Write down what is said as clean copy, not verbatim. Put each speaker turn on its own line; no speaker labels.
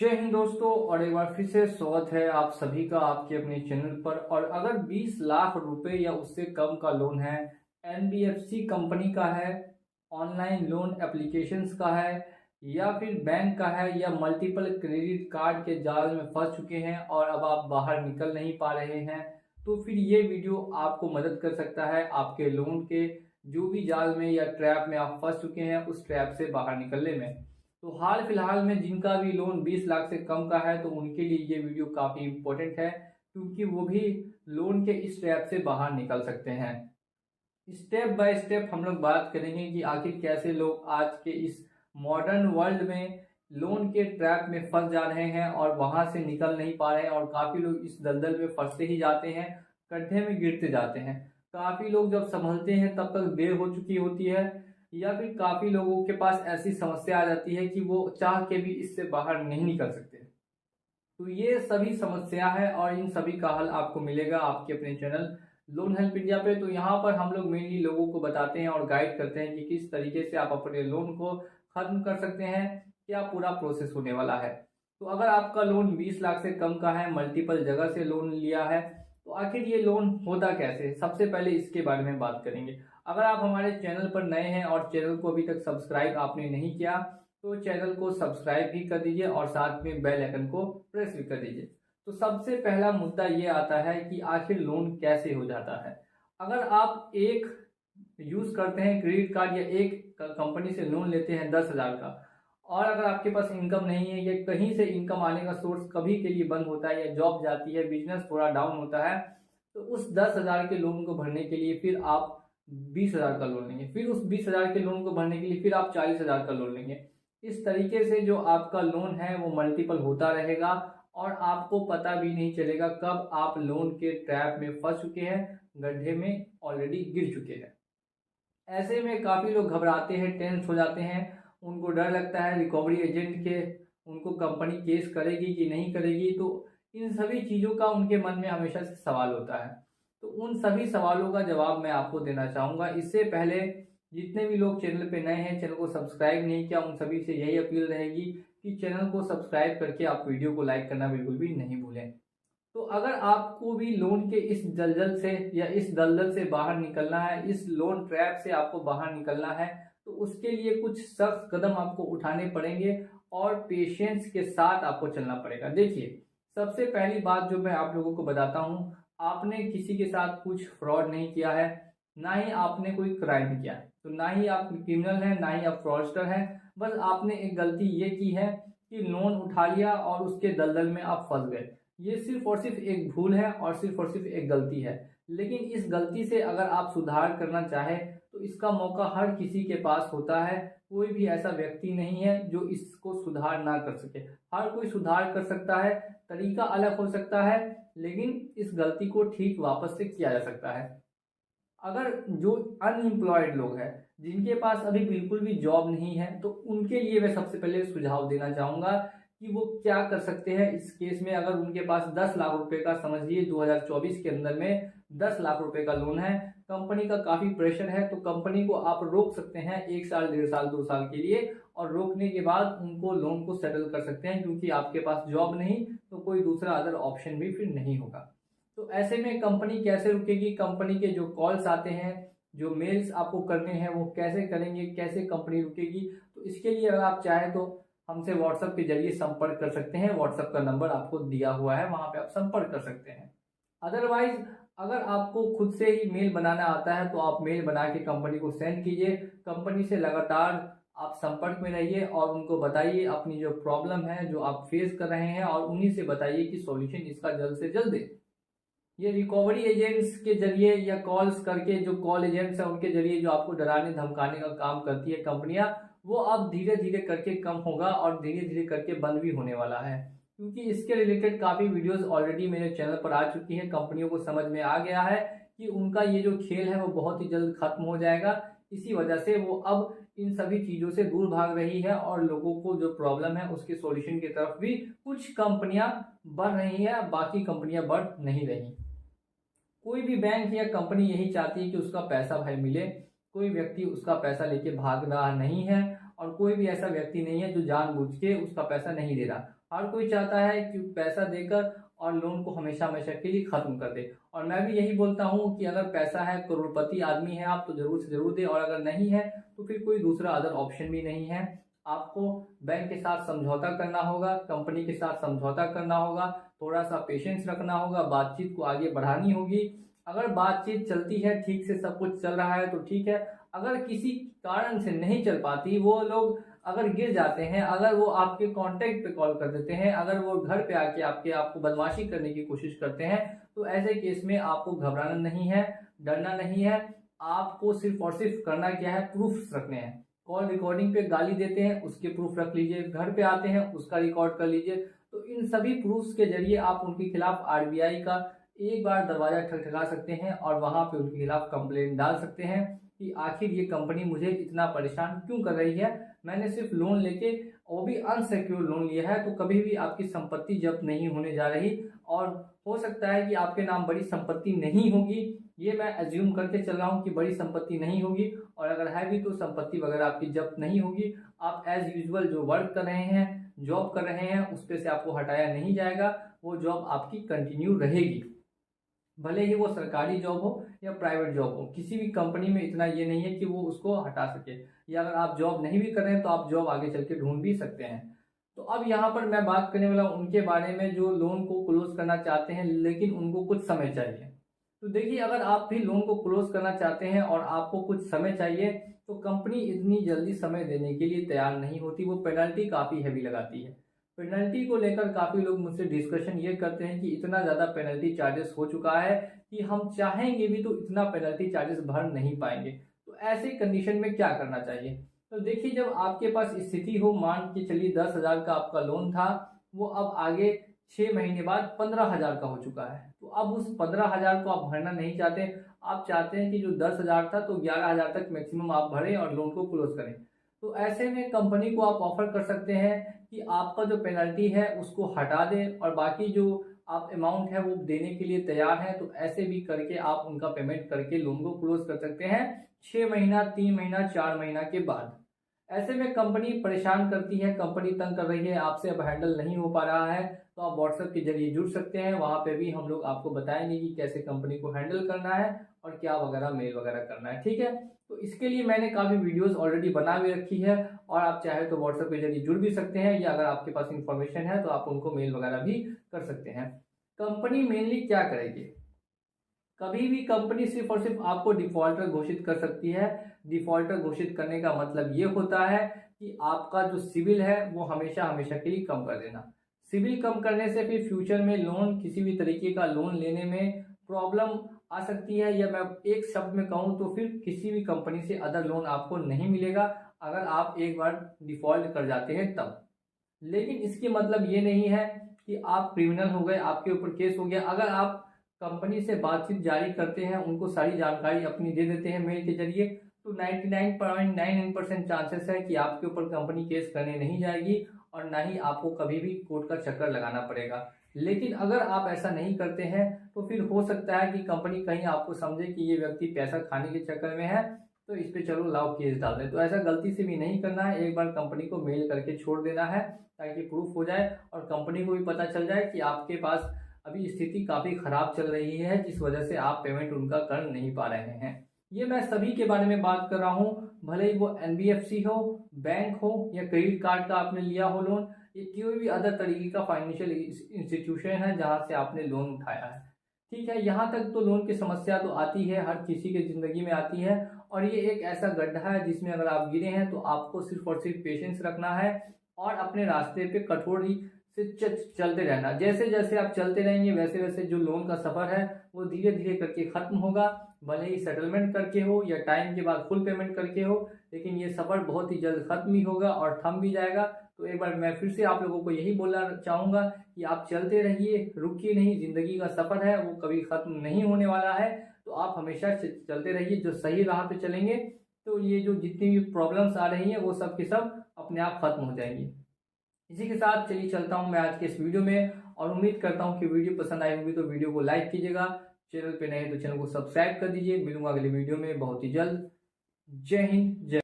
जय हिंद दोस्तों, और एक बार फिर से स्वागत है आप सभी का आपके अपने चैनल पर। और अगर 20 लाख रुपए या उससे कम का लोन है, एनबीएफसी कंपनी का है, ऑनलाइन लोन एप्लीकेशंस का है, या फिर बैंक का है, या मल्टीपल क्रेडिट कार्ड के जाल में फंस चुके हैं और अब आप बाहर निकल नहीं पा रहे हैं, तो फिर ये वीडियो आपको मदद कर सकता है आपके लोन के जो भी जाल में या ट्रैप में आप फंस चुके हैं उस ट्रैप से बाहर निकलने में। तो हाल फिलहाल में जिनका भी लोन 20 लाख से कम का है, तो उनके लिए ये वीडियो काफ़ी इम्पोर्टेंट है, क्योंकि वो भी लोन के इस ट्रैप से बाहर निकल सकते हैं। स्टेप बाय स्टेप हम लोग बात करेंगे कि आखिर कैसे लोग आज के इस मॉडर्न वर्ल्ड में लोन के ट्रैप में फंस जा रहे हैं और वहां से निकल नहीं पा रहे हैं, और काफ़ी लोग इस दलदल में फंसते ही जाते हैं, गड्ढे में गिरते जाते हैं। काफ़ी लोग जब संभलते हैं तब तक देर हो चुकी होती है, या फिर काफी लोगों के पास ऐसी समस्या आ जाती है कि वो चाह के भी इससे बाहर नहीं निकल सकते। तो ये सभी समस्या है और इन सभी का हल आपको मिलेगा आपके अपने चैनल लोन हेल्प इंडिया पे। तो यहाँ पर हम लोग मेनली लोगों को बताते हैं और गाइड करते हैं कि किस तरीके से आप अपने लोन को खत्म कर सकते हैं, क्या पूरा प्रोसेस होने वाला है। तो अगर आपका लोन 20 लाख से कम का है, मल्टीपल जगह से लोन लिया है, तो आखिर ये लोन होता कैसे, सबसे पहले इसके बारे में बात करेंगे। अगर आप हमारे चैनल पर नए हैं और चैनल को अभी तक सब्सक्राइब आपने नहीं किया, तो चैनल को सब्सक्राइब भी कर दीजिए और साथ में बेल आइकन को प्रेस भी कर दीजिए। तो सबसे पहला मुद्दा ये आता है कि आखिर लोन कैसे हो जाता है। अगर आप एक यूज करते हैं क्रेडिट कार्ड या एक कंपनी से लोन लेते हैं 10,000 का, और अगर आपके पास इनकम नहीं है या कहीं से इनकम आने का सोर्स कभी के लिए बंद होता है या जॉब जाती है, बिजनेस थोड़ा डाउन होता है, तो उस 10,000 के लोन को भरने के लिए फिर आप 20,000 का लोन लेंगे, फिर उस 20,000 के लोन को भरने के लिए फिर आप 40,000 का लोन लेंगे। इस तरीके से जो आपका लोन है वो मल्टीपल होता रहेगा और आपको पता भी नहीं चलेगा कब आप लोन के ट्रैप में फंस चुके हैं, गड्ढे में ऑलरेडी गिर चुके हैं। ऐसे में काफी लोग घबराते हैं, टेंस हो जाते हैं, उनको डर लगता है रिकवरी एजेंट के, उनको कंपनी केस करेगी कि नहीं करेगी। तो इन सभी चीजों का उनके मन में हमेशा से सवाल होता है। तो उन सभी सवालों का जवाब मैं आपको देना चाहूंगा। इससे पहले जितने भी लोग चैनल पे नए हैं, चैनल को सब्सक्राइब नहीं किया, उन सभी से यही अपील रहेगी कि चैनल को सब्सक्राइब करके आप वीडियो को लाइक करना बिल्कुल भी नहीं भूलें। तो अगर आपको भी लोन के इस दलदल से या इस दलदल से बाहर निकलना है, इस लोन ट्रैप से आपको बाहर निकलना है, तो उसके लिए कुछ सख्त कदम आपको उठाने पड़ेंगे और पेशेंस के साथ आपको चलना पड़ेगा। देखिए, सबसे पहली बात जो मैं आप लोगों को बताता हूँ, आपने किसी के साथ कुछ फ्रॉड नहीं किया है, ना ही आपने कोई क्राइम किया है। तो ना ही आप क्रिमिनल हैं, ना ही आप फ्रॉडस्टर हैं। बस आपने एक गलती ये की है कि लोन उठा लिया और उसके दलदल में आप फंस गए। ये सिर्फ और सिर्फ एक भूल है और सिर्फ और सिर्फ एक गलती है। लेकिन इस गलती से अगर आप सुधार करना चाहे तो इसका मौका हर किसी के पास होता है। कोई भी ऐसा व्यक्ति नहीं है जो इसको सुधार ना कर सके। हर कोई सुधार कर सकता है, तरीका अलग हो सकता है, लेकिन इस गलती को ठीक वापस से किया जा सकता है। अगर जो अनएम्प्लॉयड लोग हैं, जिनके पास अभी बिल्कुल भी जॉब नहीं है, तो उनके लिए मैं सबसे पहले सुझाव देना चाहूंगा कि वो क्या कर सकते हैं इस केस में। अगर उनके पास 10 लाख रुपए का, समझिए 2024 के अंदर में 10 लाख रुपए का लोन है, कंपनी का काफी प्रेशर है, तो कंपनी को आप रोक सकते हैं 1 साल, 1.5 साल, 2 साल के लिए, और रोकने के बाद उनको लोन को सेटल कर सकते हैं, क्योंकि आपके पास जॉब नहीं तो कोई दूसरा अदर ऑप्शन भी फिर नहीं होगा। तो ऐसे में कंपनी कैसे रुकेगी, कंपनी के जो कॉल्स आते हैं, जो मेल्स आपको करने हैं, वो कैसे करेंगे, कैसे कंपनी रुकेगी। तो इसके लिए अगर आप चाहें तो हमसे व्हाट्सएप के जरिए संपर्क कर सकते हैं। व्हाट्सएप का नंबर आपको दिया हुआ है, वहां पे आप संपर्क कर सकते हैं। अदरवाइज अगर आपको खुद से ही मेल बनाना आता है तो आप मेल बना के कंपनी को सेंड कीजिए। कंपनी से लगातार आप संपर्क में रहिए और उनको बताइए अपनी जो प्रॉब्लम है, जो आप फेस कर रहे हैं, और उन्हीं से बताइए कि सॉल्यूशन इसका जल्द से जल्द दे। ये रिकवरी एजेंट्स के जरिए या कॉल्स करके, जो कॉल एजेंट्स हैं उनके जरिए जो आपको डराने धमकाने का काम करती है कंपनियां, वो अब धीरे धीरे करके कम होगा और धीरे धीरे करके बंद भी होने वाला है। क्योंकि इसके रिलेटेड काफी वीडियोस ऑलरेडी मेरे चैनल पर आ चुकी हैं। कंपनियों को समझ में आ गया है कि उनका ये जो खेल है वो बहुत ही जल्द खत्म हो जाएगा। इसी वजह से वो अब इन सभी चीजों से दूर भाग रही है और लोगों को जो प्रॉब्लम है उसके सॉल्यूशन की तरफ भी कुछ कंपनियां बढ़ रही है, बाकी कंपनियां बढ़ नहीं रही। कोई भी बैंक या कंपनी यही चाहती है कि उसका पैसा भाई मिले, कोई व्यक्ति उसका पैसा लेके भाग रहा नहीं है। और कोई भी ऐसा व्यक्ति नहीं है जो जानबूझ के उसका पैसा नहीं दे रहा। हर कोई चाहता है कि पैसा देकर और लोन को हमेशा हमेशा के लिए खत्म कर दे। और मैं भी यही बोलता हूँ कि अगर पैसा है, करोड़पति आदमी है आप, तो जरूर से जरूर दे, और अगर नहीं है तो फिर कोई दूसरा अदर ऑप्शन भी नहीं है। आपको बैंक के साथ समझौता करना होगा, कंपनी के साथ समझौता करना होगा, थोड़ा सा पेशेंस रखना होगा, बातचीत को आगे बढ़ानी होगी। अगर बातचीत चलती है, ठीक से सब कुछ चल रहा है तो ठीक है। अगर किसी कारण से नहीं चल पाती, वो लोग अगर गिर जाते हैं, अगर वो आपके कांटेक्ट पे कॉल कर देते हैं, अगर वो घर पे आके आपको बदमाशी करने की कोशिश करते हैं, तो ऐसे केस में आपको घबराना नहीं है, डरना नहीं है। आपको सिर्फ और सिर्फ करना क्या है, प्रूफ्स रखने हैं। कॉल रिकॉर्डिंग पे गाली देते हैं, उसके प्रूफ रख लीजिए, घर पे आते हैं उसका रिकॉर्ड कर लीजिए। तो इन सभी प्रूफ्स के जरिए आप उनके खिलाफ आरबीआई का एक बार दरवाजा ठकठका सकते हैं और वहां पे उनके खिलाफ कंप्लेंट डाल सकते हैं कि आखिर ये कंपनी मुझे इतना परेशान क्यों कर रही है। मैंने सिर्फ लोन लेके, वो भी अनसिक्योर लोन लिया है, तो कभी भी आपकी संपत्ति जब्त नहीं होने जा रही। और हो सकता है कि आपके नाम बड़ी संपत्ति नहीं होगी, ये मैं एज्यूम करके चल रहा हूँ कि बड़ी संपत्ति नहीं होगी, और अगर है भी तो संपत्ति वगैरह आपकी जब्त नहीं होगी। आप एज यूजुअल जो वर्क कर रहे हैं, जॉब कर रहे हैं, उस पे से आपको हटाया नहीं जाएगा, वो जॉब आपकी कंटिन्यू रहेगी। भले ही वो सरकारी जॉब हो या प्राइवेट जॉब हो, किसी भी कंपनी में इतना ये नहीं है कि वो उसको हटा सके, या अगर आप जॉब नहीं भी कर रहे हैं तो आप जॉब आगे चल के ढूंढ भी सकते हैं। तो अब यहाँ पर मैं बात करने वाला हूँ उनके बारे में जो लोन को क्लोज करना चाहते हैं लेकिन उनको कुछ समय चाहिए। तो देखिए, अगर आप भी लोन को क्लोज करना चाहते हैं और आपको कुछ समय चाहिए, तो कंपनी इतनी जल्दी समय देने के लिए तैयार नहीं होती, वो पेनल्टी काफ़ी हैवी लगाती है। पेनल्टी को लेकर काफ़ी लोग मुझसे डिस्कशन ये करते हैं कि इतना ज़्यादा पेनल्टी चार्जेस हो चुका है कि हम चाहेंगे भी तो इतना पेनल्टी चार्जेस भर नहीं पाएंगे। तो ऐसे कंडीशन में क्या करना चाहिए? तो देखिए, जब आपके पास स्थिति हो, मान के चलिए 10,000 का आपका लोन था, वो अब आगे 6 महीने बाद 15,000 का हो चुका है। तो अब उस 15,000 को आप भरना नहीं चाहते, आप चाहते हैं कि जो 10,000 था तो 11,000 तक मैक्सिमम आप भरें और लोन को क्लोज करें। तो ऐसे में कंपनी को आप ऑफर कर सकते हैं कि आपका जो पेनल्टी है उसको हटा दें और बाकी जो आप अमाउंट है वो देने के लिए तैयार हैं। तो ऐसे भी करके आप उनका पेमेंट करके लोन को क्लोज कर सकते हैं 6 महीना, 3 महीना, 4 महीना के बाद। ऐसे में कंपनी परेशान करती है, कंपनी तंग कर रही है, आपसे अब हैंडल नहीं हो पा रहा है, तो आप व्हाट्सएप के जरिए जुड़ सकते हैं। वहां पे भी हम लोग आपको बताएंगे कि कैसे कंपनी को हैंडल करना है और क्या वगैरह मेल वगैरह करना है, ठीक है। तो इसके लिए मैंने काफ़ी वीडियोस ऑलरेडी बना भी रखी है, और आप चाहे तो व्हाट्सएप के जरिए जुड़ भी सकते हैं, या अगर आपके पास इंफॉर्मेशन है तो आप उनको मेल वगैरह भी कर सकते हैं। कंपनी मेनली क्या करेगी? कभी भी कंपनी सिर्फ और सिर्फ आपको डिफॉल्टर घोषित कर सकती है। डिफॉल्टर घोषित करने का मतलब ये होता है कि आपका जो सिविल है वो हमेशा हमेशा के लिए कम कर देना। सिविल कम करने से फिर फ्यूचर में लोन, किसी भी तरीके का लोन लेने में प्रॉब्लम आ सकती है, या मैं एक शब्द में कहूँ तो फिर किसी भी कंपनी से अदर लोन आपको नहीं मिलेगा अगर आप एक बार डिफॉल्ट कर जाते हैं तब। लेकिन इसकी मतलब ये नहीं है कि आप क्रिमिनल हो गए, आपके ऊपर केस हो गया। अगर आप कंपनी से बातचीत जारी करते हैं, उनको सारी जानकारी अपनी दे देते हैं मेल के जरिए, तो 99.99% चांसेस है कि आपके ऊपर कंपनी केस करने नहीं जाएगी और ना ही आपको कभी भी कोर्ट का चक्कर लगाना पड़ेगा। लेकिन अगर आप ऐसा नहीं करते हैं तो फिर हो सकता है कि कंपनी कहीं आपको समझे कि ये व्यक्ति पैसा खाने के चक्कर में है, तो इस पे चलो लाओ केस डाल दें। तो ऐसा गलती से भी नहीं करना है, एक बार कंपनी को मेल करके छोड़ देना है ताकि प्रूफ हो जाए और कंपनी को भी पता चल जाए कि आपके पास अभी स्थिति काफ़ी खराब चल रही है, जिस वजह से आप पेमेंट उनका कर नहीं पा रहे हैं। ये मैं सभी के बारे में बात कर रहा हूँ, भले ही वो एनबीएफसी हो, बैंक हो, या क्रेडिट कार्ड का आपने लिया हो लोन, ये कोई भी अदर तरीके का फाइनेंशियल इंस्टीट्यूशन है जहाँ से आपने लोन उठाया है, ठीक है। यहाँ तक तो लोन की समस्या तो आती है, हर किसी के ज़िंदगी में आती है, और ये एक ऐसा गड्ढा है जिसमें अगर आप गिरे हैं तो आपको सिर्फ और सिर्फ पेशेंस रखना है और अपने रास्ते पे कठोर से चलते रहना। जैसे जैसे आप चलते रहेंगे वैसे वैसे जो लोन का सफ़र है वो धीरे धीरे करके ख़त्म होगा, भले ही सेटलमेंट करके हो या टाइम के बाद फुल पेमेंट करके हो, लेकिन ये सफ़र बहुत ही जल्द ख़त्म ही होगा और थम भी जाएगा। तो एक बार मैं फिर से आप लोगों को यही बोलना चाहूँगा कि आप चलते रहिए, रुकिए नहीं, ज़िंदगी का सफ़र है वो कभी ख़त्म नहीं होने वाला है। तो आप हमेशा चलते रहिए, जो सही राह पे चलेंगे तो ये जो जितनी भी प्रॉब्लम्स आ रही हैं वो सब की सब अपने आप ख़त्म हो जाएंगी। इसी के साथ चलिए चलता हूँ मैं आज के इस वीडियो में, और उम्मीद करता हूँ कि वीडियो पसंद आई होगी तो वीडियो को लाइक कीजिएगा, चैनल पे नए तो चैनल को सब्सक्राइब कर दीजिए। मिलूंगा अगले वीडियो में बहुत ही जल्द। जय हिंद, जय